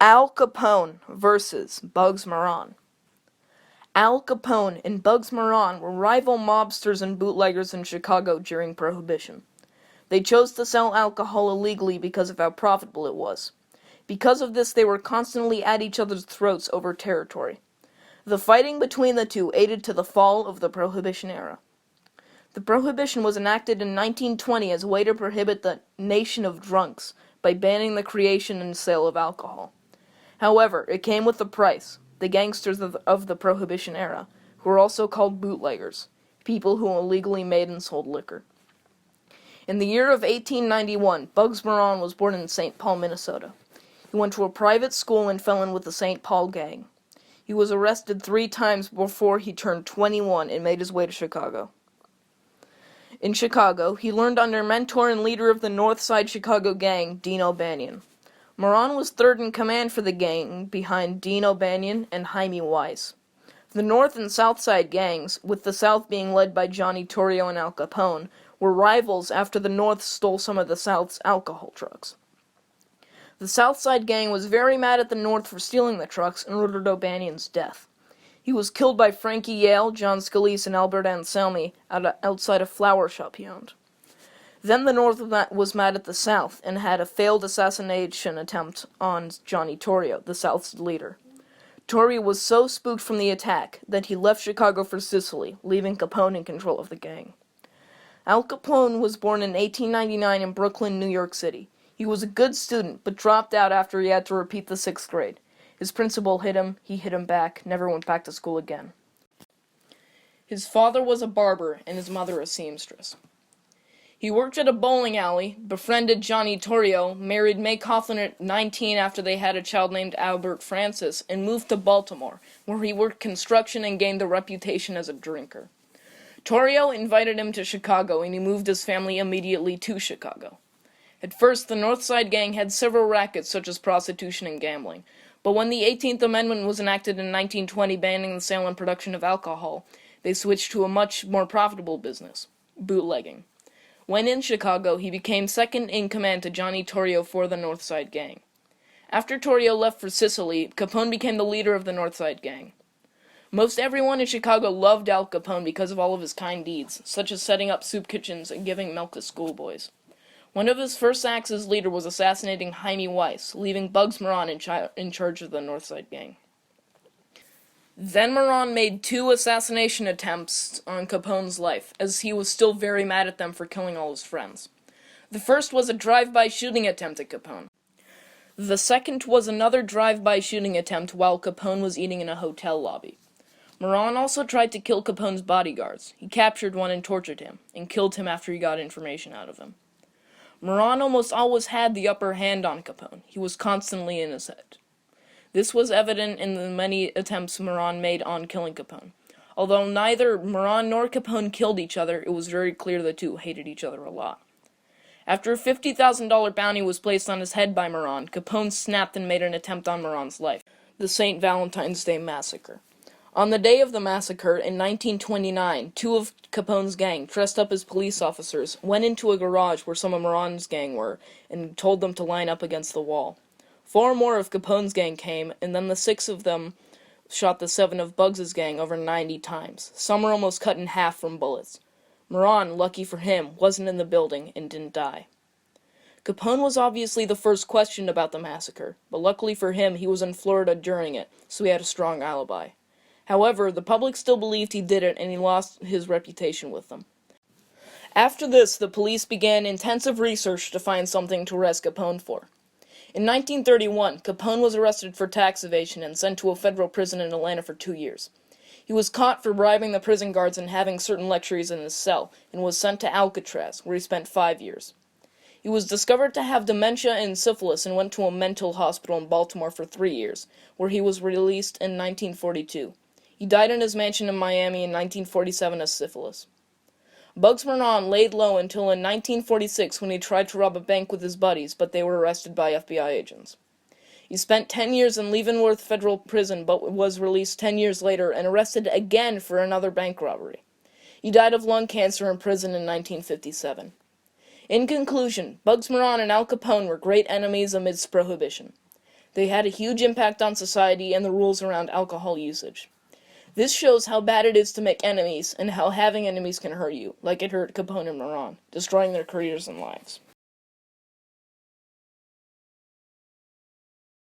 Al Capone versus Bugs Moran. Al Capone and Bugs Moran were rival mobsters and bootleggers in Chicago during Prohibition. They chose to sell alcohol illegally because of how profitable it was. Because of this, they were constantly at each other's throats over territory. The fighting between the two aided to the fall of the Prohibition era. The Prohibition was enacted in 1920 as a way to prohibit the nation of drunks by banning the creation and sale of alcohol. However, it came with a price. The gangsters of the Prohibition era, who were also called bootleggers, people who illegally made and sold liquor. In the year of 1891, Bugs Moran was born in St. Paul, Minnesota. He went to a private school and fell in with the St. Paul gang. He was arrested 3 times before he turned 21 and made his way to Chicago. In Chicago, he learned under mentor and leader of the North Side Chicago gang, Dean O'Banion. Moran was third in command for the gang, behind Dean O'Banion and Jaime Wise. The North and South Side gangs, with the South being led by Johnny Torrio and Al Capone, were rivals after the North stole some of the South's alcohol trucks. The South Side gang was very mad at the North for stealing the trucks and ordered O'Banion's death. He was killed by Frankie Yale, John Scalise, and Albert Anselmi outside a flower shop he owned. Then the North was mad at the South and had a failed assassination attempt on Johnny Torrio, the South's leader. Torrio was so spooked from the attack that he left Chicago for Sicily, leaving Capone in control of the gang. Al Capone was born in 1899 in Brooklyn, New York City. He was a good student, but dropped out after he had to repeat the 6th grade. His principal hit him, he hit him back, never went back to school again. His father was a barber, and his mother a seamstress. He worked at a bowling alley, befriended Johnny Torrio, married May Coughlin at 19 after they had a child named Albert Francis, and moved to Baltimore, where he worked construction and gained a reputation as a drinker. Torrio invited him to Chicago, and he moved his family immediately to Chicago. At first, the North Side gang had several rackets such as prostitution and gambling, but when the 18th Amendment was enacted in 1920 banning the sale and production of alcohol, they switched to a much more profitable business, bootlegging. When in Chicago, he became second in command to Johnny Torrio for the North Side gang. After Torrio left for Sicily, Capone became the leader of the North Side gang. Most everyone in Chicago loved Al Capone because of all of his kind deeds, such as setting up soup kitchens and giving milk to schoolboys. One of his first acts as leader was assassinating Jaime Wise, leaving Bugs Moran in charge of the North Side gang. Then Moran made 2 assassination attempts on Capone's life, as he was still very mad at them for killing all his friends. The first was a drive-by shooting attempt at Capone. The second was another drive-by shooting attempt while Capone was eating in a hotel lobby. Moran also tried to kill Capone's bodyguards. He captured one and tortured him, and killed him after he got information out of him. Moran almost always had the upper hand on Capone. He was constantly in his head. This was evident in the many attempts Moran made on killing Capone. Although neither Moran nor Capone killed each other, it was very clear the two hated each other a lot. After a $50,000 bounty was placed on his head by Moran, Capone snapped and made an attempt on Moran's life, the St. Valentine's Day Massacre. On the day of the massacre, in 1929, 2 of Capone's gang, dressed up as police officers, went into a garage where some of Moran's gang were, and told them to line up against the wall. 4 more of Capone's gang came, and then the 6 of them shot the 7 of Bugs's gang over 90 times. Some were almost cut in half from bullets. Moran, lucky for him, wasn't in the building and didn't die. Capone was obviously the first questioned about the massacre, but luckily for him, he was in Florida during it, so he had a strong alibi. However, the public still believed he did it, and he lost his reputation with them. After this, the police began intensive research to find something to arrest Capone for. In 1931, Capone was arrested for tax evasion and sent to a federal prison in Atlanta for 2 years. He was caught for bribing the prison guards and having certain luxuries in his cell, and was sent to Alcatraz, where he spent 5 years. He was discovered to have dementia and syphilis and went to a mental hospital in Baltimore for 3 years, where he was released in 1942. He died in his mansion in Miami in 1947 of syphilis. Bugs Moran laid low until in 1946 when he tried to rob a bank with his buddies, but they were arrested by FBI agents. He spent 10 years in Leavenworth Federal Prison, but was released 10 years later and arrested again for another bank robbery. He died of lung cancer in prison in 1957. In conclusion, Bugs Moran and Al Capone were great enemies amidst Prohibition. They had a huge impact on society and the rules around alcohol usage. This shows how bad it is to make enemies, and how having enemies can hurt you, like it hurt Capone and Moran, destroying their careers and lives.